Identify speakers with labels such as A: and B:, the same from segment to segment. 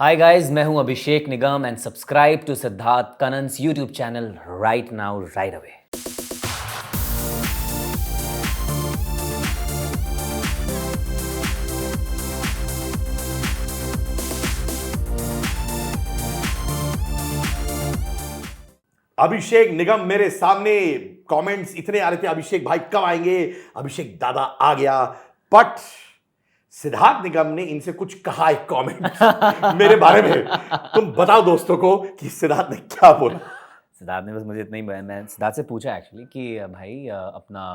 A: हाय guys, मैं हूं Abhishek Nigam and subscribe to Siddharth Kannan's YouTube channel right now right away.
B: Abhishek Nigam मेरे सामने कमेंट्स इतने आ रहे थे, अभिषेक भाई कब आएंगे, अभिषेक दादा आ गया। बट सिद्धार्थ निगम ने इनसे कुछ कहा एक कमेंट मेरे बारे में। तुम बताओ दोस्तों को कि सिद्धार्थ ने क्या बोला।
A: सिद्धार्थ ने बस मुझे इतना ही मैं सिद्धार्थ से पूछा एक्चुअली कि भाई अपना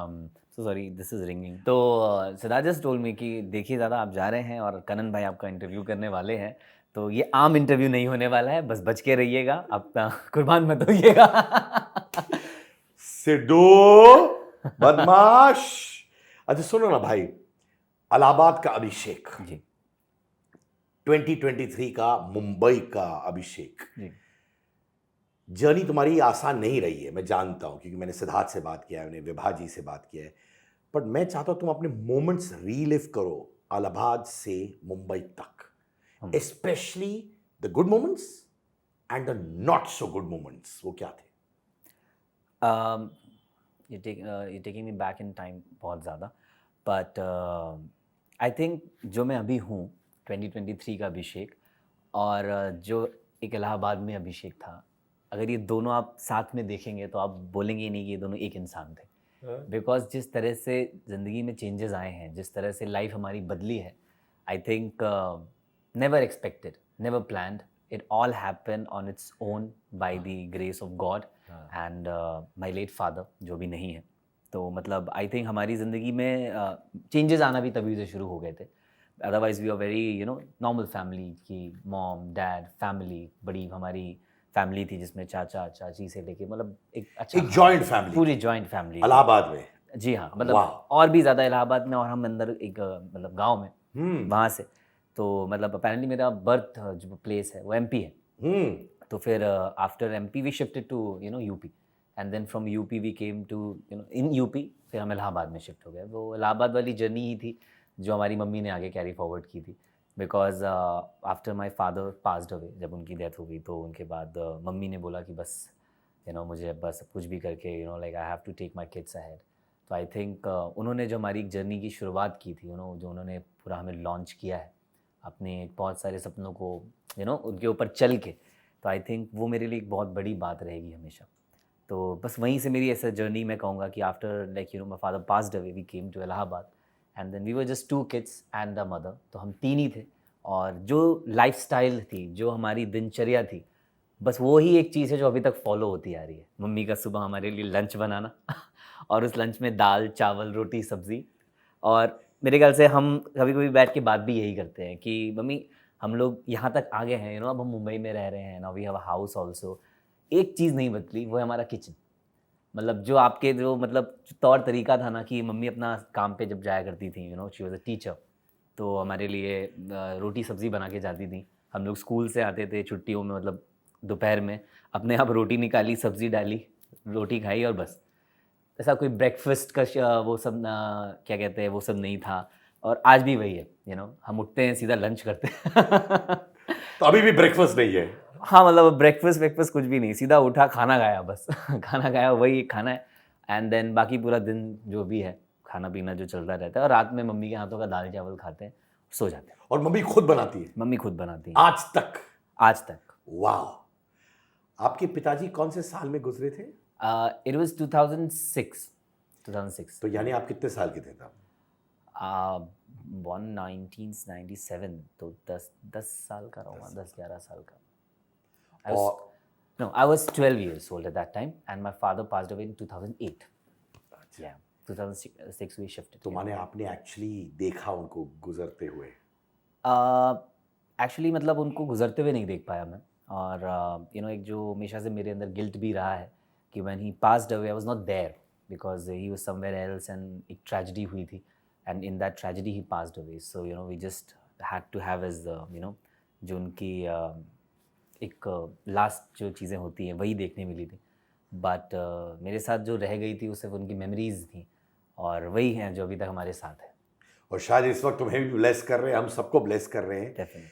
A: सॉरी दिस इज रिंगिंग। तो सिद्धार्थ जस्ट टोल्ड मी कि देखिए दादा आप जा रहे हैं और कनन भाई आपका इंटरव्यू करने वाले हैं, तो ये आम इंटरव्यू नहीं होने वाला है, बस बच के रहिएगा, अपना कुर्बान मत होइएगा।
B: सिद्धू बदमाश। अच्छा सुनो ना भाई, इलाहाबाद का अभिषेक
A: जी
B: 2023 का मुंबई का अभिषेक,
A: जी
B: जर्नी तुम्हारी आसान नहीं रही है, मैं जानता हूं, क्योंकि मैंने सिद्धार्थ से बात किया है, मैंने विभा जी से बात किया है। बट मैं चाहता हूं तुम अपने मोमेंट्स रीलिव करो इलाहाबाद से मुंबई तक, specially the good moments and the not so good moments. वो क्या थे?
A: ये taking me back in time बहुत ज़्यादा, बट आई थिंक जो मैं अभी हूँ 2023 का अभिषेक और जो एक इलाहाबाद में अभिषेक था, अगर ये दोनों आप साथ में देखेंगे तो आप बोलेंगे ही नहीं कि ये दोनों एक इंसान थे। बिकॉज जिस तरह से ज़िंदगी में चेंजेस आए हैं, जिस तरह से लाइफ हमारी बदली है, I think never expected, never planned, it all happen on its own by the grace of God and my late father जो भी नहीं है। तो मतलब आई थिंक हमारी ज़िंदगी में चेंजेस आना भी तभी से शुरू हो गए थे। Otherwise we are very normal family की मॉम डैड फैमिली, बड़ी हमारी फैमिली थी जिसमें चाचा चाची से लेके मतलब एक अच्छा
B: एक जॉइंट फैमिली,
A: पूरी जॉइंट फैमिली
B: इलाहाबाद में।
A: जी हाँ, मतलब और भी ज़्यादा इलाहाबाद में, और हम अंदर एक मतलब गांव में वहाँ से। तो मतलब अपेरेंटली मेरा बर्थ जो प्लेस है वो एमपी है। तो फिर after MP we shifted to UP and then from UP we came to in UP, फिर हम इलाहाबाद में शिफ्ट हो गए। वो इलाहाबाद वाली जर्नी ही थी जो हमारी मम्मी ने आगे कैरी फॉरवर्ड की थी। Because after my father passed away, जब उनकी डेथ हो गई तो उनके बाद मम्मी ने बोला कि बस मुझे बस कुछ भी करके like I have to take my kids ahead. तो आई थिंक उन्होंने जो हमारी जर्नी की शुरुआत की थी, जो उन्होंने पूरा हमें लॉन्च किया है अपने बहुत सारे सपनों को उनके ऊपर चल के, तो आई थिंक वो मेरे लिए एक बहुत बड़ी बात रहेगी हमेशा। तो बस वहीं से मेरी ऐसा जर्नी मैं कहूँगा कि after like my father passed away we came to Allahabad and then we were just 2 kids and the mother. तो हम 3 ही थे, और जो लाइफस्टाइल थी, जो हमारी दिनचर्या थी, बस वो ही एक चीज़ है जो अभी तक फॉलो होती आ रही है। मम्मी का सुबह हमारे लिए लंच बनाना और उस लंच में दाल चावल रोटी सब्ज़ी। और मेरे ख्याल से हम कभी कभी बैठ के बात भी यही करते हैं कि मम्मी हम लोग यहाँ तक आ गए हैं, अब हम मुंबई में रह रहे हैं, now we have a house also, एक चीज़ नहीं बदली, वो है हमारा किचन। मतलब जो आपके जो मतलब तौर तरीका था ना कि मम्मी अपना काम पे जब जाया करती थी, शी वॉज अ टीचर, तो हमारे लिए रोटी सब्ज़ी बना के जाती थी। हम लोग स्कूल से आते थे छुट्टियों में, मतलब दोपहर में अपने आप रोटी निकाली, सब्ज़ी डाली, रोटी खाई और बस। ऐसा कोई ब्रेकफास्ट का वो सब क्या कहते हैं वो सब नहीं था। और आज भी वही है, हम उठते हैं सीधा लंच करते हैं।
B: तो अभी भी ब्रेकफास्ट नहीं है?
A: हाँ, मतलब ब्रेकफास्ट कुछ भी नहीं, सीधा उठा खाना खाया बस। खाना खाया, वही खाना है, एंड देन बाकी पूरा दिन जो भी है खाना पीना जो चलता रहता है, और रात में मम्मी के हाथों का दाल चावल खाते हैं, सो जाते हैं।
B: और मम्मी खुद बनाती है?
A: मम्मी खुद बनाती है
B: आज तक?
A: आज तक।
B: वाह। आपके पिताजी कौन से साल में गुजरे थे?
A: It was 2006।
B: तो यानी आप कितने साल के थे तब?
A: born 1997, तो 10 साल का रहूँगा, 10-11 साल का। I was 12 years old at that time and my father passed away in 2008. Yeah, 2006 we shifted.
B: तो माने आपने एक्चुअली देखा उनको गुजरते हुए?
A: एक्चुअली मतलब उनको गुजरते हुए नहीं देख पाया मैं, और एक जो हमेशा से मेरे अंदर गिल्ट भी रहा है कि when he passed away I was not there because he was somewhere else and एक ट्रेजेडी हुई थी, and in that tragedy he passed away. So we just had to have his जो उनकी एक लास्ट जो चीज़ें होती हैं वही देखने मिली थी। बट मेरे साथ जो रह गई थी वो सिर्फ उनकी मेमोरीज थी, और वही हैं जो अभी तक हमारे साथ है।
B: और शायद इस वक्त तुम्हें भी ब्लेस कर रहे हैं, हम सबको ब्लेस कर रहे हैं।
A: डेफिनेटली।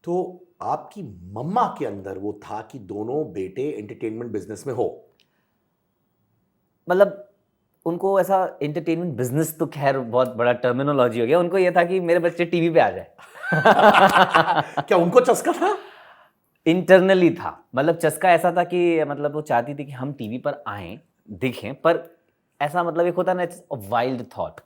B: तो आपकी मम्मा के अंदर वो था कि दोनों बेटे एंटरटेनमेंट बिजनेस में हो?
A: मतलब उनको ऐसा एंटरटेनमेंट बिजनेस तो खैर बहुत बड़ा टर्मिनोलॉजी हो गया, उनको ये था कि मेरे बच्चे टीवी पे आ जाए।
B: क्या उनको चस्का था?
A: इंटरनली था, मतलब चस्का ऐसा था कि मतलब वो चाहती थी कि हम टीवी पर आएं, दिखें, पर ऐसा मतलब एक होता ना, इट्स अ वाइल्ड थॉट।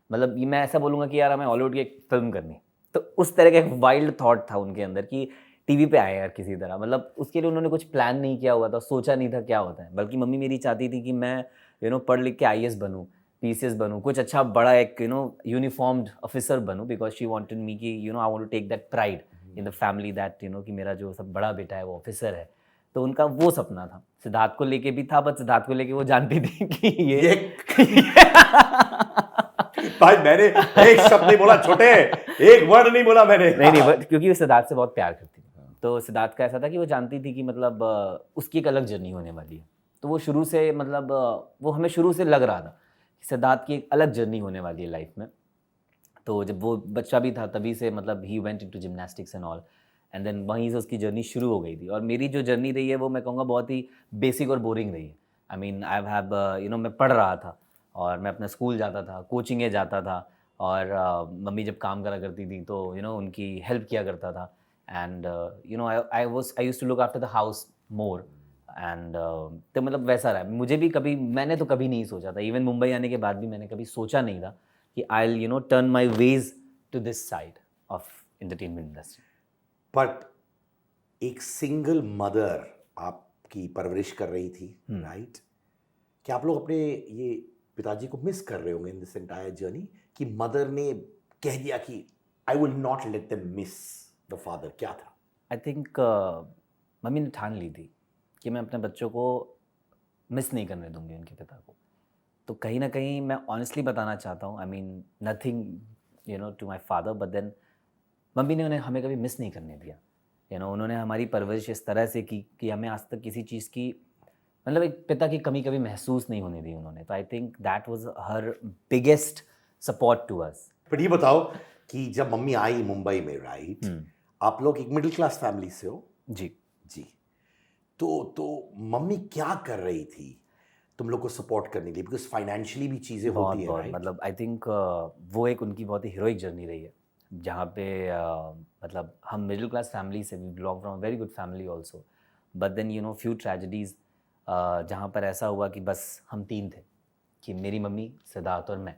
A: मतलब ये मैं ऐसा बोलूँगा कि यार हमें हॉलीवुड की एक फिल्म करनी, तो उस तरह का एक वाइल्ड थॉट था उनके अंदर कि टीवी पे आए यार किसी तरह। मतलब उसके लिए उन्होंने कुछ प्लान नहीं किया हुआ था, सोचा नहीं था क्या होता है। बल्कि मम्मी मेरी चाहती थी कि मैं पढ़ लिख के आईएएस बनूँ, पीसीएस बनूँ, कुछ अच्छा बड़ा एक यूनिफॉर्म्ड ऑफिसर बनूँ, बिकॉज शी वांटेड मी कि I want to take that pride in the family that कि मेरा जो सब बड़ा बेटा है वो ऑफिसर है। तो उनका वो सपना था। सिद्धार्थ को लेके भी था, बट सिद्धार्थ को लेके वो जानती थी कि ये
B: भाई मैंने एक शब्द नहीं बोला छोटे, एक वर्ड नहीं बोला मैंने।
A: नहीं but क्योंकि वो सिद्धार्थ से बहुत प्यार करती थी, तो सिद्धार्थ का ऐसा था कि वो जानती थी कि मतलब उसकी एक अलग जर्नी होने वाली है। तो वो शुरू से मतलब वो हमें शुरू से लग रहा था कि सिद्धार्थ की एक अलग जर्नी होने वाली है लाइफ में। तो जब वो बच्चा भी था तभी से मतलब ही went into gymnastics and all, and then वहीं से उसकी जर्नी शुरू हो गई थी। और मेरी जो जर्नी रही है वो मैं कहूँगा बहुत ही बेसिक और बोरिंग रही है। आई मीन आई हैव मैं पढ़ रहा था और मैं अपना स्कूल जाता था, कोचिंगे जाता था, और मम्मी जब काम करा करती थी तो उनकी हेल्प किया करता था। And I used to look after the house more. And तो मतलब वैसा रहा। मुझे भी कभी, मैंने तो कभी नहीं सोचा था, इवन मुंबई आने के बाद भी मैंने कभी सोचा नहीं था कि I will turn my ways to this side of entertainment industry.
B: But एक सिंगल मदर आपकी परवरिश कर रही थी, राइट? क्या आप लोग अपने ये पिताजी को मिस कर रहे होंगे इन दिस एंटायर जर्नी, कि मदर ने कह दिया कि I will not let them miss the father? क्या था?
A: आई थिंक मम्मी ने ठान ली थी कि मैं अपने बच्चों को मिस नहीं करने दूंगी उनके पिता को। तो कहीं ना कहीं मैं ऑनेस्टली बताना चाहता हूँ, I mean nothing to my father, but then मम्मी ने उन्हें हमें कभी मिस नहीं करने दिया। उन्होंने हमारी परवरिश इस तरह से की कि हमें आज तक किसी चीज़ की, मतलब एक पिता की कमी कभी महसूस नहीं होने दी उन्होंने। तो I think that was her biggest support to us.
B: पर ये बताओ कि जब मम्मी आई मुंबई में, राइट, आप लोग एक मिडिल क्लास फैमिली से हो?
A: जी
B: जी। तो मम्मी क्या कर रही थी तुम लोग को सपोर्ट करने के लिए? बिकॉज फाइनेंशियली भी चीज़ें होती है, राइट?
A: मतलब आई थिंक वो एक उनकी बहुत ही हीरोइक जर्नी रही है, जहाँ पे मतलब हम मिडिल क्लास फैमिली से, we belong from a very good family also, but then few tragedies, जहाँ पर ऐसा हुआ कि बस हम तीन थे, कि मेरी मम्मी, सिद्धार्थ और मैं।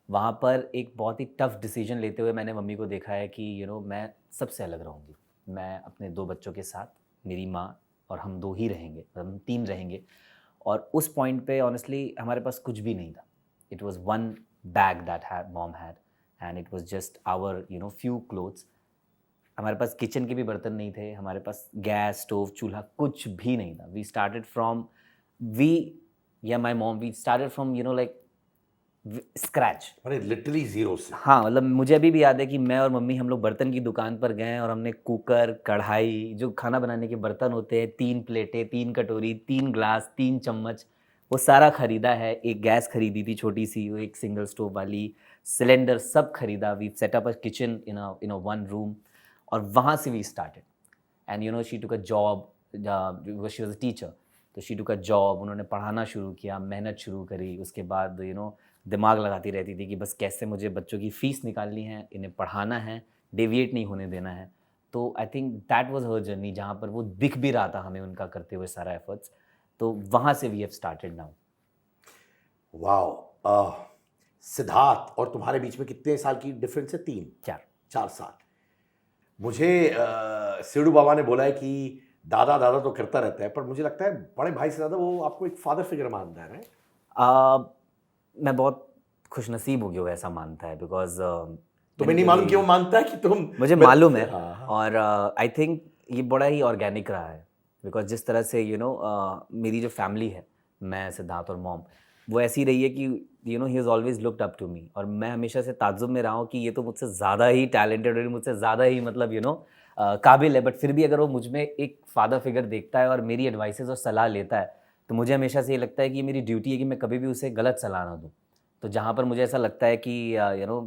A: वहाँ पर एक बहुत ही टफ डिसीजन लेते हुए मैंने मम्मी को देखा है कि मैं सबसे अलग रहूँगी। मैं अपने दो बच्चों के साथ, मेरी माँ और हम दो ही रहेंगे, हम तीन रहेंगे। और उस पॉइंट पे ऑनेस्टली हमारे पास कुछ भी नहीं था। It was one bag that mom had, and it was just our few clothes. हमारे पास किचन के भी बर्तन नहीं थे, हमारे पास गैस स्टोव चूल्हा कुछ भी नहीं था। We started from my mom, we started from like scratch.
B: अरे लिटरली जीरो से।
A: हाँ, मतलब मुझे अभी भी याद है कि मैं और मम्मी हम लोग बर्तन की दुकान पर गए और हमने कुकर, कढ़ाई, जो खाना बनाने के बर्तन होते हैं, 3 प्लेटें, 3 कटोरी, 3 ग्लास, 3 चम्मच, वो सारा खरीदा है। एक गैस खरीदी थी छोटी सी, वो एक सिंगल स्टोव वाली, सिलेंडर सब खरीदा। We set up a kitchen in a one room, और वहाँ से we started. And she took a job, because she was a teacher, तो शी टुक अ जॉब। उन्होंने पढ़ाना शुरू किया, मेहनत शुरू करी। उसके बाद दिमाग लगाती रहती थी कि बस कैसे मुझे बच्चों की फ़ीस निकालनी है, इन्हें पढ़ाना है, डेविएट नहीं होने देना है। तो I think that was her journey, जहाँ पर वो दिख भी रहा था हमें उनका करते हुए सारा एफर्ट्स। तो वहाँ से we have started now.
B: Wow. Siddharth और तुम्हारे बीच में कितने साल की डिफरेंस है? 3?
A: 4।
B: 4 साल। मुझे सिडू बाबा ने बोला है कि दादा दादा तो करता रहता है, पर मुझे लगता है बड़े भाई से ज़्यादा वो आपको एक फादर फिगर मानता है, राइट?
A: मैं बहुत खुशनसीब हो गया हूँ ऐसा मानता है, बिकॉज
B: तुम्हें नहीं मालूम क्यों मानता है कि तुम?
A: मुझे मालूम है।
B: हाँ, हाँ।
A: और आई थिंक ये बड़ा ही ऑर्गेनिक रहा है, बिकॉज जिस तरह से मेरी जो फैमिली है, मैं, सिद्धार्थ और मॉम, वो ऐसी रही है कि he is always looked up to me. और मैं हमेशा से ताज्जुब में रहा हूँ कि ये तो मुझसे ज़्यादा ही टैलेंटेड और मुझसे ज़्यादा ही मतलब काबिल है, बट फिर भी अगर वो मुझ में एक फादर फिगर देखता है और मेरी एडवाइसेस और सलाह लेता है, तो मुझे हमेशा से ये लगता है कि ये मेरी ड्यूटी है कि मैं कभी भी उसे गलत सलाह ना दूँ। तो जहाँ पर मुझे ऐसा लगता है कि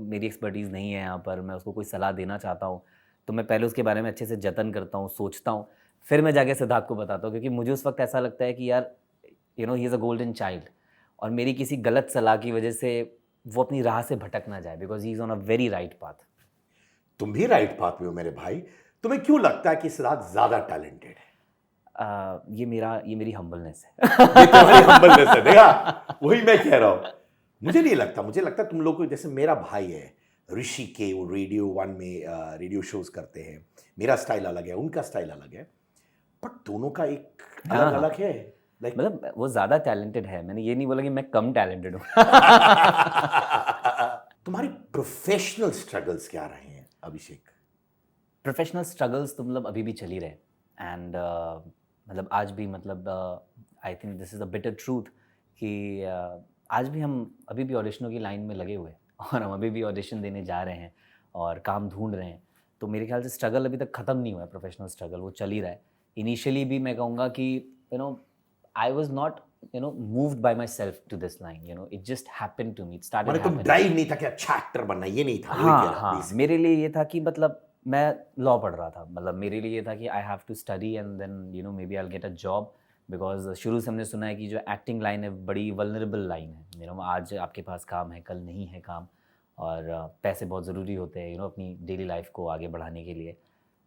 A: मेरी एक्सपर्टीज़ नहीं है यहाँ पर, मैं उसको कोई सलाह देना चाहता हूँ, तो मैं पहले उसके बारे में अच्छे से जतन करता हूँ, सोचता हूँ, फिर मैं जाके सिद्धार्थ को बताता हूँ, क्योंकि मुझे उस वक्त ऐसा लगता है कि यार he is a golden child, और मेरी किसी गलत सलाह की वजह से वो अपनी राह से भटक ना जाए, because he is on a very right path.
B: तुम भी राइट पाथ पे हो मेरे भाई। तुम्हें क्यों लगता है कि सिद्धार्थ ज्यादा टैलेंटेड है?
A: ये मेरी हम्बलनेस है।
B: ये तुम्हारी हम्बलनेस है, देखा, वही मैं कह रहा हूं। मुझे नहीं लगता, मुझे लगता है तुम लोग को, जैसे मेरा भाई है ऋषि के, वो रेडियो वन में रेडियो शोज करते हैं। मेरा स्टाइल अलग है, उनका स्टाइल अलग है, बट दोनों का एक
A: हाँ,
B: अलग
A: हाँ।
B: अलग है। लाइक
A: मतलब वो ज़्यादा टैलेंटेड है, मैंने ये नहीं बोला कि मैं कम टैलेंटेड हूँ।
B: तुम्हारी प्रोफेशनल स्ट्रगल्स क्या रहे हैं अभिषेक?
A: प्रोफेशनल स्ट्रगल्स तो मतलब अभी भी चल ही रहे, एंड मतलब आज भी, मतलब I think this is a bitter truth कि आज भी हम अभी भी ऑडिशनों की लाइन में लगे हुए हैं, और हम अभी भी ऑडिशन देने जा रहे हैं और काम ढूंढ रहे हैं। तो मेरे ख्याल से स्ट्रगल अभी तक ख़त्म नहीं हुआ है, प्रोफेशनल स्ट्रगल वो चल ही रहा है। इनिशियली भी मैं कहूँगा कि I was not moved by myself to this line, it just happened to me, it started
B: माने तुम
A: happening।
B: ड्राइव नहीं था कि अच्छा एक्टर बनना, ये नहीं था, वही कह
A: हाँ,
B: रहा
A: हाँ,
B: basically।
A: मेरे लिए ये था कि मतलब मैं लॉ पढ़ रहा था, मतलब मेरे लिए ये था कि I have to study and then maybe I will get a job, because शुरू से हमने सुना है कि जो एक्टिंग लाइन है बड़ी वल्नरेबल लाइन है। आज आपके पास काम है, कल नहीं है काम, और पैसे बहुत ज़रूरी होते हैं अपनी डेली लाइफ को आगे बढ़ाने के लिए।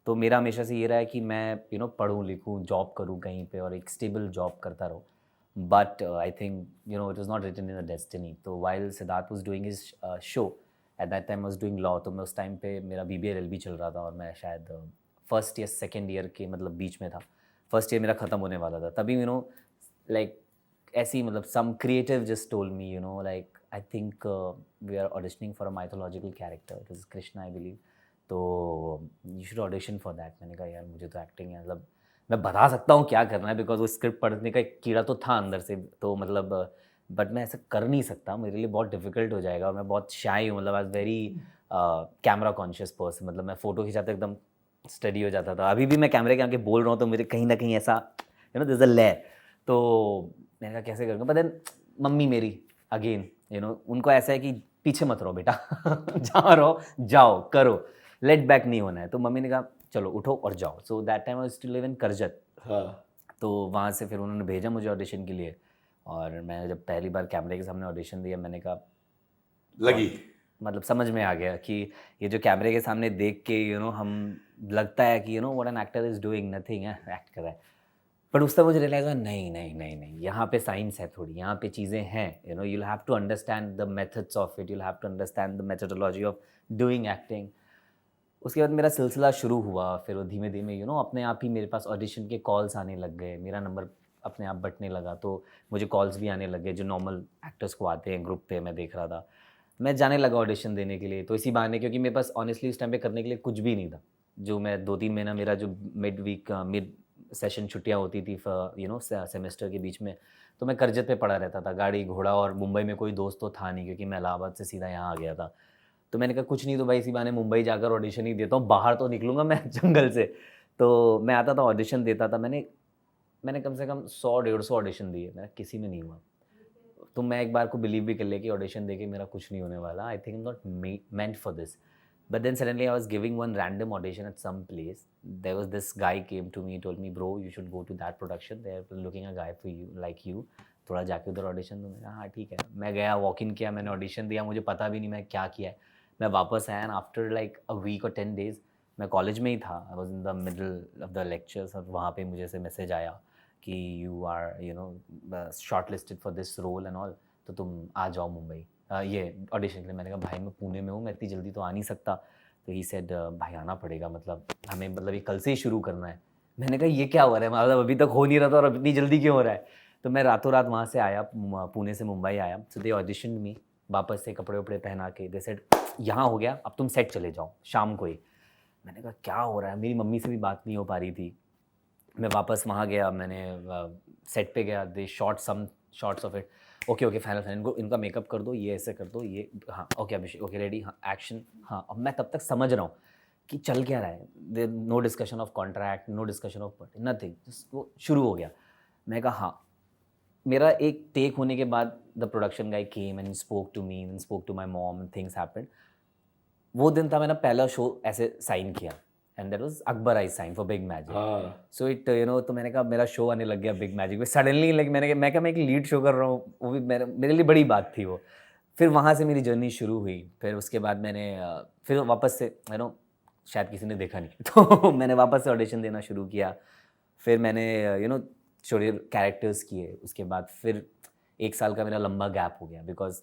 A: तो मेरा हमेशा से ये रहा है कि मैं पढ़ूँ लिखूँ, जॉब करूँ कहीं पे, और एक स्टेबल जॉब करता रहूँ। But I think it was not written in the destiny. तो while Siddharth was doing his show, at that time I was doing law, तो मैं उस टाइम पे मेरा BBA LLB चल रहा था, और मैं शायद फर्स्ट या सेकेंड ईयर के मतलब बीच में था। फर्स्ट ईयर मेरा ख़त्म होने वाला था तभी लाइक ऐसी मतलब some creative just told me like I think we are auditioning for a mythological character, it is Krishna I believe, तो you should audition for that. मैंने कहा यार मुझे तो एक्टिंग है, मतलब मैं बता सकता हूँ क्या करना है, बिकॉज वो स्क्रिप्ट पढ़ने का एक कीड़ा तो था अंदर से, तो मतलब बट मैं ऐसा कर नहीं सकता, मेरे लिए बहुत डिफिकल्ट हो जाएगा, और मैं बहुत शाई हूँ, मतलब I was very camera conscious person, मतलब मैं फ़ोटो खिंचाते एकदम स्टडी हो जाता था। अभी भी मैं कैमरे के आगे बोल रहा हूँ तो मुझे कहीं ना कहीं ऐसा दिस अ ले, तो मैंने कहा कैसे करूँगा, बट देन मम्मी मेरी अगेन उनको ऐसा है कि पीछे मत रहो बेटा, जहाँ रहो जाओ करो, लेट बैक नहीं होना है। तो मम्मी ने कहा चलो उठो और जाओ। So that time I used to live in Karjat.
B: हाँ।
A: तो वहाँ से फिर उन्होंने भेजा मुझे ऑडिशन के लिए, और मैं जब पहली बार कैमरे के सामने ऑडिशन दिया, मैंने कहा
B: लगी।
A: मतलब समझ में आ गया कि ये जो कैमरे के सामने देख के हम लगता है कि what an actor is doing, nothing है, एक्ट कर रहा है। बट उस तक मुझे रियलाइज हुआ नहीं नहीं नहीं नहीं, यहाँ पे साइंस है थोड़ी, यहाँ पे चीज़ें हैं, you'll have to understand the methods of it, you'll have to understand the methodology of doing acting। उसके बाद मेरा सिलसिला शुरू हुआ, फिर वो धीमे धीमे अपने आप ही मेरे पास ऑडिशन के कॉल्स आने लग गए, मेरा नंबर अपने आप बटने लगा, तो मुझे कॉल्स भी आने लगे जो नॉर्मल एक्टर्स को आते हैं ग्रुप पे, मैं देख रहा था, मैं जाने लगा ऑडिशन देने के लिए। तो इसी बहाने, क्योंकि मेरे पास ऑनेस्टली उस टाइम पे करने के लिए कुछ भी नहीं था, जो मैं 2-3 महीना मेरा जो मिड सेशन छुट्टियाँ होती थी सेमेस्टर के बीच में, तो मैं करजत पे पड़ा रहता था, गाड़ी घोड़ा, और मुंबई में कोई दोस्त तो था नहीं, क्योंकि मैं इलाहाबाद से सीधा यहाँ आ गया था। तो मैंने कहा कुछ नहीं तो भाई इसी बहाने मुंबई जाकर ऑडिशन ही देता हूँ, बाहर तो निकलूँगा मैं जंगल से। तो मैं आता था, ऑडिशन देता था, मैंने कम से कम 100-150 ऑडिशन दिए, मेरा किसी में नहीं हुआ। तो मैं एक बार को बिलीव भी कर लिया कि ऑडिशन देके मेरा कुछ नहीं होने वाला, I think not meant for this. But then suddenly I was giving one random audition at some place. There was this guy came to me, told me, bro, you should go to that production. They are looking a guy for you, like you. थोड़ा जाके उधर audition दो। मैंने कहा हाँ ठीक है। मैं गया, वॉक इन किया, मैंने ऑडिशन दिया, मुझे पता भी नहीं मैं क्या किया है। मैं वापस आया, and after like a week और 10 days मैं कॉलेज में ही था, I was in the middle of the lectures, और वहाँ पे मुझे से मैसेज आया कि you are shortlisted for this role and all, तो तुम आ जाओ मुंबई ये ऑडिशन के लिए। मैंने कहा भाई मैं पुणे में हूँ, मैं इतनी जल्दी तो आ नहीं सकता। तो ही सेड भाई आना पड़ेगा, मतलब हमें मतलब ये कल से ही शुरू करना है। मैंने कहा ये क्या हो रहा है, मतलब अभी तक हो नहीं रहा था और इतनी जल्दी क्यों हो रहा है। तो मैं रातों रात वहाँ से आया, पुणे से मुंबई आया। सो दे ऑडिशन में वापस से कपड़े वपड़े पहना के, दे सेड यहाँ हो गया, अब तुम सेट चले जाओ शाम को ही। मैंने कहा क्या हो रहा है, मेरी मम्मी से भी बात नहीं हो पा रही थी। मैं वापस वहाँ गया, मैंने सेट पे गया, they shot some shots of it. Okay final इनका मेकअप कर दो, ये ऐसे कर दो, ये हाँ ओके अभिषेक ओके रेडी, हाँ एक्शन। हाँ अब मैं तब तक समझ रहा हूँ कि चल क्या रहा है, there no discussion of contract, no discussion of nothing, वो शुरू हो गया। मैं कहा हाँ। मेरा एक टेक होने के बाद the production guy came and spoke to me and spoke to my mom, things happened. वो दिन था मैंने पहला शो ऐसे साइन किया, and that was Akbar I sign for big magic.
B: हाँ.
A: सो इट तो मैंने कहा मेरा शो आने लग गया बिग मैजिक में सडनली. लाइक मैं एक लीड शो कर रहा हूँ, वो भी मेरे लिए बड़ी बात थी वो. फिर वहाँ से मेरी जर्नी शुरू हुई. फिर उसके बाद मैंने फिर वापस से शायद किसी ने देखा नहीं तो मैंने वापस से ऑडिशन देना शुरू किया. फिर मैंने छोटे कैरेक्टर्स किए. उसके बाद फिर 1 साल का मेरा लंबा गैप हो गया बिकॉज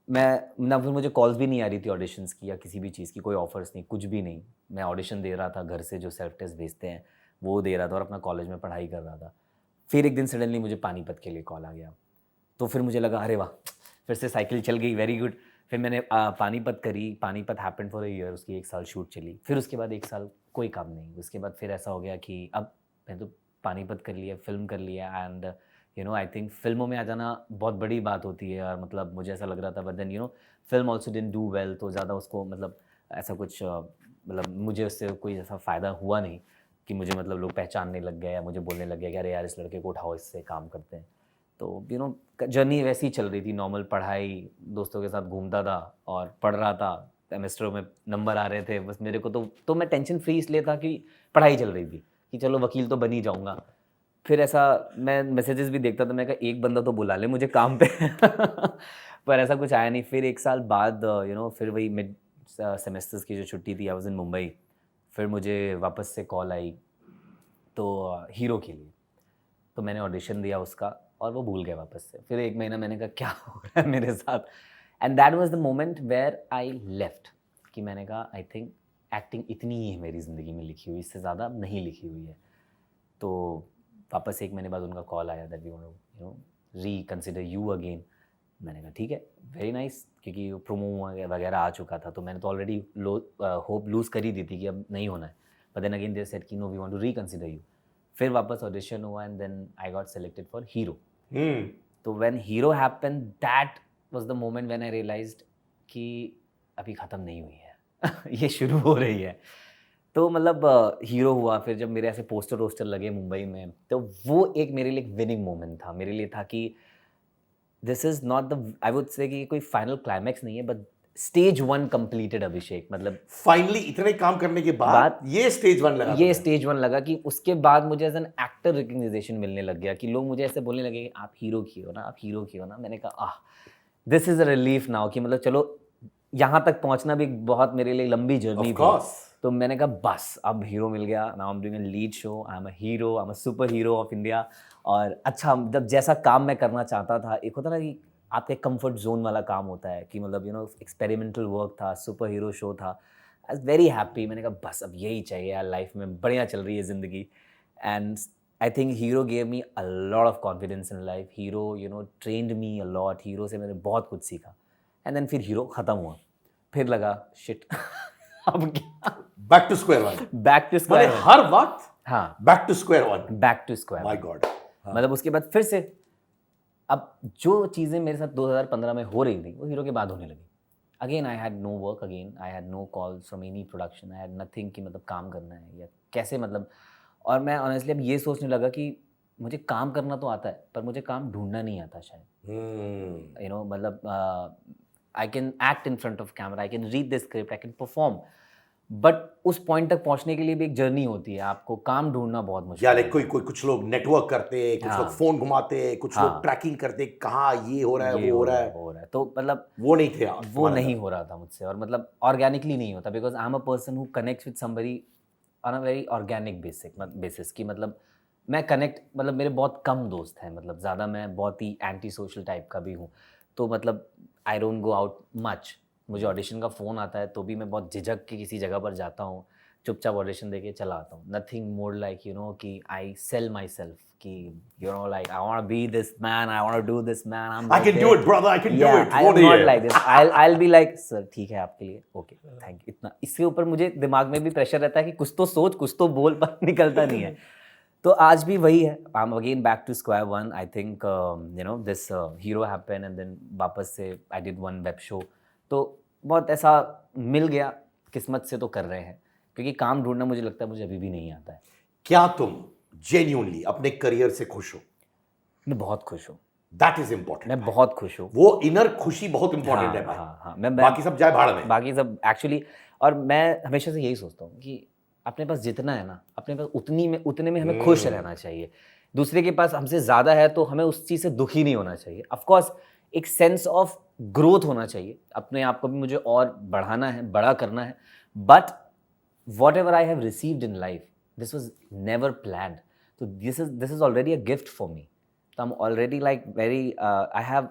A: फिर मुझे कॉल्स भी नहीं आ रही थी ऑडिशंस की या किसी भी चीज़ की, कोई ऑफर्स नहीं, कुछ भी नहीं. मैं ऑडिशन दे रहा था घर से, जो सेल्फ टेस्ट भेजते हैं वो दे रहा था और अपना कॉलेज में पढ़ाई कर रहा था. फिर एक दिन सडनली मुझे पानीपत के लिए कॉल आ गया. तो फिर मुझे लगा अरे वाह, फिर से साइकिल चल गई, वेरी गुड. फिर मैंने पानीपत करी. Panipat happened for a year. उसकी 1 साल शूट चली. फिर उसके बाद 1 साल कोई काम नहीं. उसके बाद फिर ऐसा हो गया कि अब मैं तो पानीपत कर लिया, फिल्म कर लिया, एंड आई थिंक फिल्मों में आ जाना बहुत बड़ी बात होती है. और मतलब मुझे ऐसा लग रहा था, but then film also didn't do well, तो ज़्यादा उसको मतलब ऐसा कुछ मतलब मुझे उससे कोई ऐसा फ़ायदा हुआ नहीं कि मुझे मतलब लोग पहचानने लग गए या मुझे बोलने लग गया कि अरे यार इस लड़के को उठाओ, इससे काम करते हैं. तो जर्नी वैसी ही चल रही थी, नॉर्मल पढ़ाई, दोस्तों के साथ घूमता था और पढ़ रहा था. सेमेस्टरों में नंबर आ रहे थे, बस मेरे को तो मैं टेंशन फ्री इसलिए था कि पढ़ाई चल रही थी कि चलो वकील तो बन ही जाऊँगा. फिर ऐसा मैं मैसेजेस भी देखता था, मैं कहा एक बंदा तो बुला ले मुझे काम पे पर ऐसा कुछ आया नहीं. फिर 1 साल बाद फिर वही मिड सेमेस्टर्स की जो छुट्टी थी, आई वाज इन मुंबई. फिर मुझे वापस से कॉल आई तो हीरो के लिए. तो मैंने ऑडिशन दिया उसका और वो भूल गया वापस से. फिर 1 महीना मैंने कहा क्या हो रहा है मेरे साथ. And that was the moment where I left, कि मैंने कहा आई थिंक एक्टिंग इतनी ही है मेरी ज़िंदगी में लिखी हुई, इससे ज़्यादा नहीं लिखी हुई है. तो वापस 1 महीने बाद उनका कॉल आया that we want to reconsider you again. मैंने कहा ठीक है, वेरी नाइस, क्योंकि प्रोमो वगैरह आ चुका था, तो मैंने तो ऑलरेडी होप लूज़ कर ही दी थी कि अब नहीं होना है. But then again they said कि no we want to reconsider you. फिर वापस ऑडिशन हुआ and then I got selected for hero. तो when hero happened, that was the moment when I realised कि अभी ख़त्म नहीं हुई है ये शुरू हो रही है. तो मतलब हीरो हुआ. फिर जब मेरे ऐसे पोस्टर वोस्टर लगे मुंबई में, तो वो एक मेरे लिए एक विनिंग मोमेंट था. मेरे लिए था कि this is not the, I would say कि कोई फाइनल क्लाइमैक्स नहीं है, बट स्टेज 1 कंप्लीटेड अभिषेक. मतलब
B: फाइनली इतने काम करने के बाद ये स्टेज 1 लगा.
A: ये स्टेज 1 लगा कि उसके बाद मुझे एज एन एक्टर रिकग्नाइजेशन मिलने लग गया, कि लोग मुझे ऐसे बोलने लगे आप हीरो की हो ना, आप हीरो की हो ना. मैंने कहा this is a relief now, कि मतलब चलो यहाँ तक पहुँचना भी बहुत मेरे लिए लंबी जर्नी थी. तो मैंने कहा बस अब हीरो मिल गया. Now I am doing a lead show, I am a hero, I am a super hero of India. और अच्छा, जब जैसा काम मैं करना चाहता था, एक होता ना कि आपके कंफर्ट जोन वाला काम होता है, कि मतलब एक्सपेरिमेंटल वर्क था, सुपर हीरो शो था. I was very happy. मैंने कहा बस अब यही चाहिए यार लाइफ में, बढ़िया चल रही है ज़िंदगी. And I think hero gave me a lot of confidence in life. Hero trend me a lot. Hero से मैंने बहुत कुछ सीखा. एंड देन फिर हीरो ख़त्म हुआ. फिर लगा शिट अब क्या,
B: back to square 1.
A: Back to square.
B: हर वक्त
A: हाँ,
B: back to square 1.
A: Back to square.
B: My god.
A: मतलब उसके बाद फिर से अब जो चीज़ें मेरे साथ 2015 में हो रही थी, वो हीरो के बाद होने लगी. Again I had no work, again I had no calls from any production, I had nothing कि मतलब काम करना है या कैसे मतलब. और मैं ऑनेस्टली अब ये सोचने लगा कि मुझे काम करना तो आता है, पर मुझे काम ढूंढना नहीं आता शायद. मतलब I can act in front of camera, I can read the script, I can perform, but उस पॉइंट तक पहुंचने के लिए भी एक जर्नी होती है. आपको काम ढूंढना बहुत मुश्किल
B: या
A: है.
B: कोई कुछ लोग नेटवर्क करते, कुछ लोग फोन घुमाते, कुछ लोग ट्रैकिंग करते, कहाँ ये हो रहा है, वो हो रहा है.
A: तो मतलब
B: वो नहीं थे आप,
A: वो नहीं हो रहा था मुझसे. और मतलब ऑर्गेनिकली नहीं होता, because I am a person who connects with somebody on a very organic basis. कि मतलब मैं कनेक्ट, मतलब मेरे बहुत कम दोस्त हैं, मतलब ज़्यादा मैं बहुत ही एंटी सोशल टाइप का भी हूँ. तो मतलब I don't go out much. मुझे ऑडिशन का फ़ोन आता है तो भी मैं बहुत झिझक के किसी जगह पर जाता हूँ, चुपचाप ऑडिशन देके चला आता हूँ. नथिंग मोर लाइक कि आई सेल माई सेल्फ, कि like I want to be this man, I want to do this man,
B: I can do it brother, I can do it.
A: I am not like this. I will be like sir ठीक है आपके लिए, okay thank you. इतना इसके ऊपर मुझे दिमाग में भी प्रेशर रहता है कि कुछ तो सोच, कुछ तो बोल, पर निकलता नहीं है. तो आज भी वही है. I am again back to square 1. I think this hero happen and then वापस से आई डिड 1 वेब शो. तो बहुत ऐसा मिल गया, किस्मत से तो कर रहे हैं, क्योंकि काम ढूंढना मुझे लगता है मुझे अभी भी नहीं आता है.
B: क्या तुम जेन्युइनली अपने करियर से खुश हो?
A: मैं बहुत खुश हूँ.
B: That is important.
A: मैं बहुत खुश हूँ.
B: वो इनर खुशी बहुत इंपॉर्टेंट है भाई.
A: हाँ, मैं
B: बाकी सब जाए भाड़ में.
A: बाकी सब एक्चुअली. और मैं हमेशा से यही सोचता हूँ कि अपने पास जितना है ना, अपने पास उतने में हमें खुश रहना चाहिए। दूसरे के पास हमसे ज़्यादा है तो हमें उस चीज़ से दुखी नहीं होना चाहिए। ऑफ कोर्स एक सेंस ऑफ ग्रोथ होना चाहिए, अपने आप को भी मुझे और बढ़ाना है, बड़ा करना है, but whatever I have received in life, this was never planned. So this is already a gift for me. So I'm already like very I have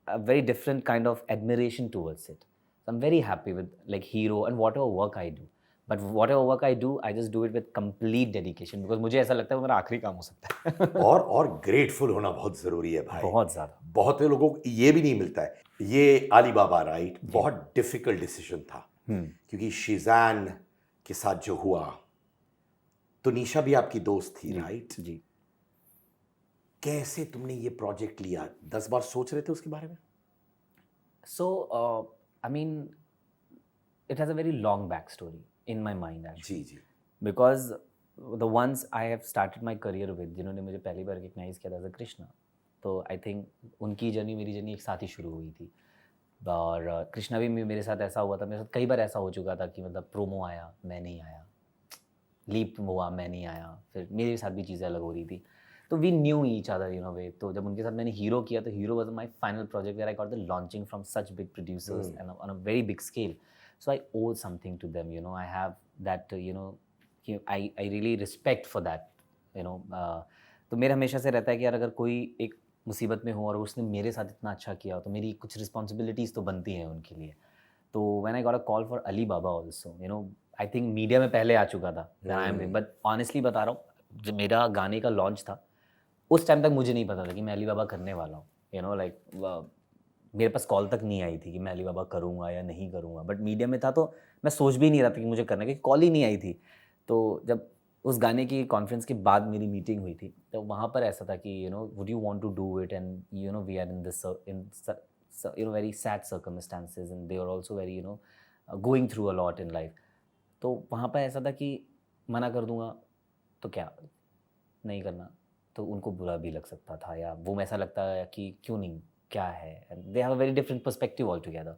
A: a very different kind of admiration towards it. So I'm very happy with like Hero and whatever work I do. But whatever work I do, I just do it with complete dedication because मुझे ऐसा लगता है वो मेरा आखिरी काम हो सकता है।
B: और ग्रेटफुल होना बहुत जरूरी है भाई,
A: बहुत ज़्यादा।
B: बहुत लोगों को ये भी नहीं मिलता है। ये अलीबाबा राइट बहुत डिफिकल्ट डिसीजन था, क्योंकि शीजान के साथ जो हुआ, तो निशा भी आपकी दोस्त थी राइट
A: जी।
B: कैसे तुमने ये प्रोजेक्ट लिया? 10 बार सोच रहे थे उसके बारे में?
A: So I mean it has a very long backstory in my mind actually.
B: Ji
A: Because the ones I have started my career with, जिन्होंने मुझे पहली बार रिकग्नाइज किया था कृष्णा, तो आई थिंक उनकी जर्नी मेरी जर्नी एक साथ ही शुरू हुई थी। और कृष्णा भी मेरे साथ ऐसा हुआ था, मेरे साथ कई बार ऐसा हो चुका था कि मतलब प्रोमो आया मैं नहीं आया, लीप हुआ मैं नहीं आया, फिर मेरे साथ भी चीज़ें अलग हो रही थी। तो we knew each other in a way. तो जब उनके साथ मैंने हीरो किया तो hero was my final project where I got the launching from such big producers and on a very big scale. So I owe something to them, you know, I have that, you know, I really respect for that, you know. तो मेरा हमेशा से रहता है कि यार अगर कोई एक मुसीबत में हो और उसने मेरे साथ इतना अच्छा किया तो मेरी कुछ रिस्पॉन्सिबिलिटीज़ तो बनती हैं उनके लिए। तो when I got a call for Ali Baba also, you know, I think media में पहले आ चुका था, बट ऑनेस्टली बता रहा हूँ जब मेरा गाने का लॉन्च था उस टाइम तक मुझे नहीं पता था कि मैं अली बाबा करने वाला हूँ, यू नो, लाइक मेरे पास कॉल तक नहीं आई थी कि मैं अली बाबा करूँगा या नहीं करूँगा, बट मीडिया में था तो मैं सोच भी नहीं रहा था कि मुझे करना है, क्योंकि कॉल ही नहीं आई थी। तो जब उस गाने की कॉन्फ्रेंस के बाद मेरी मीटिंग हुई थी तो वहाँ पर ऐसा था कि you know would you want to do it, and you know we are in this you know very sad circumstances and they are also very, you know, going through a lot in life. तो वहाँ पर ऐसा था कि मना कर दूंगा तो क्या, नहीं करना तो उनको बुरा भी लग सकता था, या वो ऐसा लगता है कि क्यों नहीं, क्या है, and they have a very different perspective all together.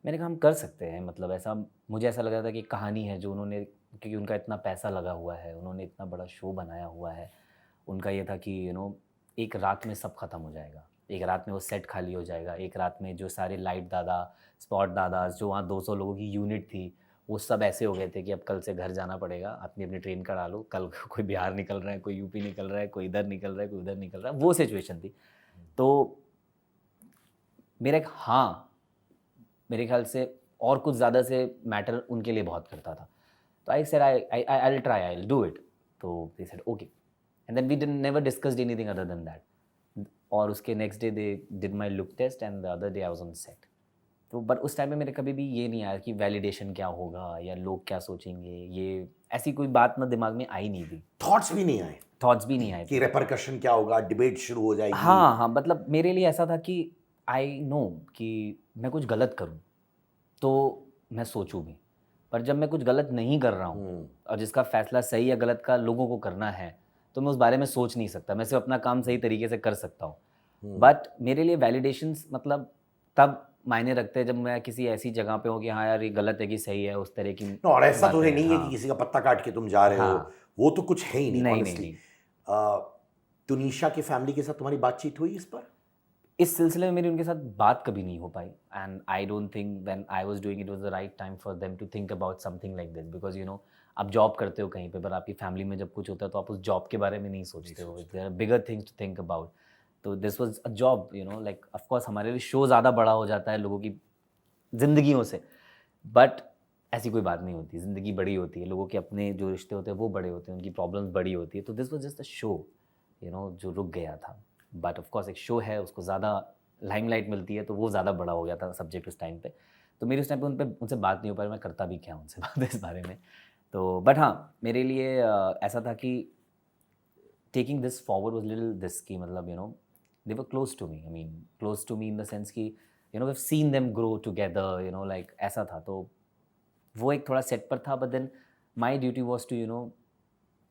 A: मैंने कहा हम कर सकते हैं, मतलब ऐसा मुझे ऐसा लग रहा था कि कहानी है जो उन्होंने, क्योंकि उनका इतना पैसा लगा हुआ है, उन्होंने इतना बड़ा शो बनाया हुआ है, उनका ये था कि यू नो एक रात में सब खत्म हो जाएगा, एक रात में वो सेट खाली हो जाएगा, एक रात में जो सारे लाइट दादा, स्पॉट दादा, जो वहाँ 200 लोगों की यूनिट थी, वो सब ऐसे हो गए थे कि अब कल से घर जाना पड़ेगा, अपनी अपनी ट्रेन का डालो, कल कोई बिहार निकल रहा है, कोई यूपी निकल रहा है, कोई इधर निकल रहा है, कोई उधर निकल रहा है, वो सिचुएशन थी। तो मेरा एक हाँ, मेरे ख्याल से और कुछ ज़्यादा से मैटर उनके लिए बहुत करता था। तो I said I will try, I will do it. तो they said okay, and then we never discussed anything other than that. और उसके next day they did my look test and the other day I was on set. तो but उस time में मेरे कभी भी ये नहीं आया कि वैलिडेशन क्या होगा या लोग क्या सोचेंगे, ये ऐसी कोई बात ना दिमाग में आई नहीं थी,
B: थॉट्स भी नहीं आए
A: थॉट्स भी नहीं आए
B: कि रेपरकशन क्या होगा, डिबेट शुरू हो जाएगी?
A: हाँ, मतलब मेरे लिए ऐसा था कि आई नो कि मैं कुछ गलत करूँ तो मैं सोचूँ भी, पर जब मैं कुछ गलत नहीं कर रहा हूँ और जिसका फैसला सही या गलत का लोगों को करना है तो मैं उस बारे में सोच नहीं सकता, मैं सिर्फ अपना काम सही तरीके से कर सकता हूँ। बट मेरे लिए वैलिडेशंस मतलब तब मायने रखते हैं जब मैं किसी ऐसी जगह पे हूँ कि हाँ यार ये गलत है कि सही है, उस तरह की।
B: और ऐसा तो है
A: बातें,
B: नहीं है कि
A: हाँ।
B: किसी का पत्ता काट के तुम जा रहे हो,
A: हाँ।
B: वो तो कुछ है ही नहीं
A: नहीं,
B: ऑनेस्टली।
A: नहीं।
B: तुनिशा की फैमिली के साथ तुम्हारी बातचीत हुई इस पर?
A: इस सिलसिले में मेरी उनके साथ बात कभी नहीं हो पाई, and I don't think when I was doing it was the right time for them to think about something like this, because you know आप जॉब करते हो कहीं पे, पर आपकी फैमिली में जब कुछ होता है तो आप उस जॉब के बारे में नहीं सोचते हो, there are bigger things to think about. तो this was a job, you know, like of course हमारे लिए शो ज़्यादा बड़ा हो जाता है लोगों की ज़िंदगियों से, बट ऐसी कोई बात नहीं होती, ज़िंदगी बड़ी होती है, लोगों के अपने जो रिश्ते होते हैं वो बड़े होते हैं, उनकी प्रॉब्लम्स बड़ी होती है। तो this was just a show, you know, जो रुक गया था। बट ऑफ कोर्स एक शो है, उसको ज़्यादा लाइमलाइट मिलती है, तो वो ज़्यादा बड़ा हो गया था सब्जेक्ट उस टाइम पे। तो मेरी उस टाइम पे उनसे बात नहीं हो पाई, मैं करता भी क्या उनसे बात इस बारे में। तो बट हाँ, मेरे लिए ऐसा था कि taking this forward was little this की मतलब, you know, they were close to me, I mean close to me in the sense कि you know we have seen them grow together, you know, like ऐसा था। तो वो एक थोड़ा set पर था, but then my duty was to, you know,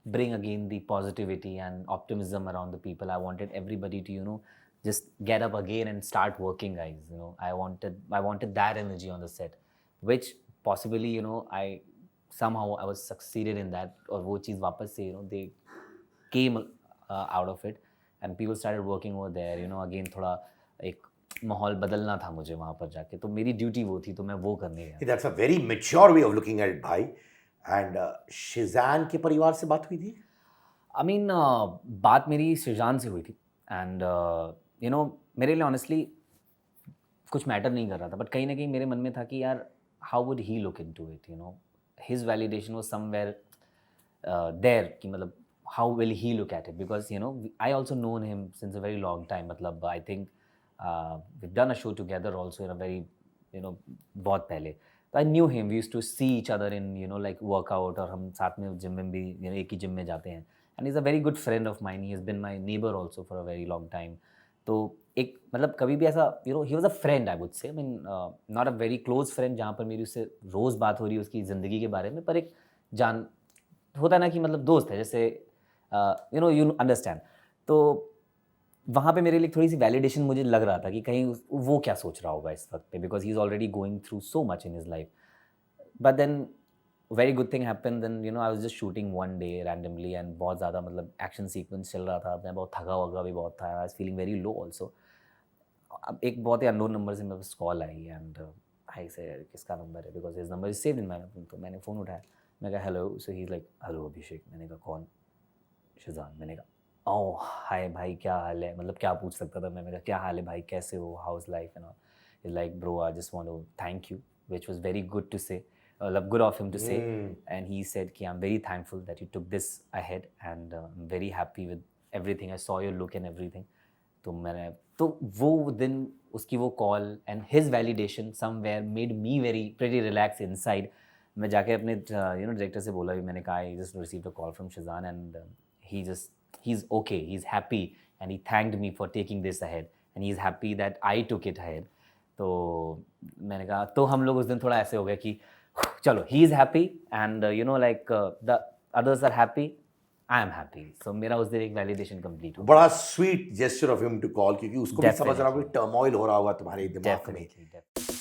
A: bring again the positivity and optimism around the people. I wanted everybody to, you know, just get up again and start working, guys. You know, I wanted that energy on the set, which possibly I somehow I was succeeded in that, और वो चीज़ वापस से they came out of it and people started working over there, again थोड़ा एक माहौल बदलना था मुझे वहाँ पर जाके, तो मेरी ड्यूटी वो थी, तो मैं वो करने गया।
B: That's a very mature way of looking at it, भाई। And शिजान के परिवार से बात हुई थी?
A: I mean, बात मेरी शिजान से हुई थी, एंड मेरे लिए ऑनेस्टली कुछ मैटर नहीं कर रहा था, बट कहीं ना कहीं मेरे मन में था कि यार how would he look into it, his validation was somewhere there, कि मतलब how will he look at it, because I also known him since a very long time, मतलब I think we done a show together also in a very बहुत पहले, तो I knew him, we used to see each other in like workout, और हम साथ में gym में भी एक ही जिम में जाते हैं, and is a very good friend of mine, he has been my neighbour also for a very long time. तो एक मतलब कभी भी ऐसा he was a friend, I would say, I mean not a very close friend जहाँ पर मेरी उससे रोज़ बात हो रही है उसकी ज़िंदगी के बारे में, पर एक जान होता है ना कि मतलब दोस्त है, जैसे यू अंडरस्टैंड। तो वहाँ पे मेरे लिए थोड़ी सी वैलिडेशन मुझे लग रहा था कि कहीं वो क्या सोच रहा होगा इस वक्त पे, because he is already going through so much in his life. But then very good thing happen, then I was just shooting one day randomly, and बहुत ज़्यादा मतलब एक्शन सीक्वेंस चल रहा था, मैं बहुत थका हुआ भी बहुत था, I was feeling very low also. अब एक बहुत ही अननोन नंबर से मेरे पास कॉल आई, एंड आई से किसका नंबर है, because his number is saved in my phone, तो मैंने फ़ोन उठाया, मैं कहा hello, so he is like hello Abhishek, मैंने कहा कौन? शिजान। मैंने कहा ओह हाय भाई क्या हाल है, मतलब क्या पूछ सकता था, मैंने कहा क्या हाल है भाई, कैसे हो, how is life and all. Is like bro I just want to thank you, which was very good to say, good of him to say, and he said कि I'm very thankful that you took this ahead, and I'm very happy with everything, I saw your look and everything। तो मैंने तो वो दिन उसकी वो call and his validation somewhere made me very pretty relax inside. मैं जाके अपने डायरेक्टर से बोला भी, मैंने कहा I just received a call from Shizan, and he is okay, he's happy, and he thanked me for taking this ahead, and he's happy that I took it ahead। तो मैंने कहा, तो हम लोग उस दिन थोड़ा ऐसे हो गया कि चलो he is happy and like the others are happy, I am happy, so मेरा उस दिन एक वैलिडेशन कंप्लीट हुआ।
B: बड़ा sweet gesture of him to call, क्योंकि उसको भी समझ रहा होगा टर्मोइल हो रहा होगा तुम्हारे दिमाग में।
A: Definitely, definitely।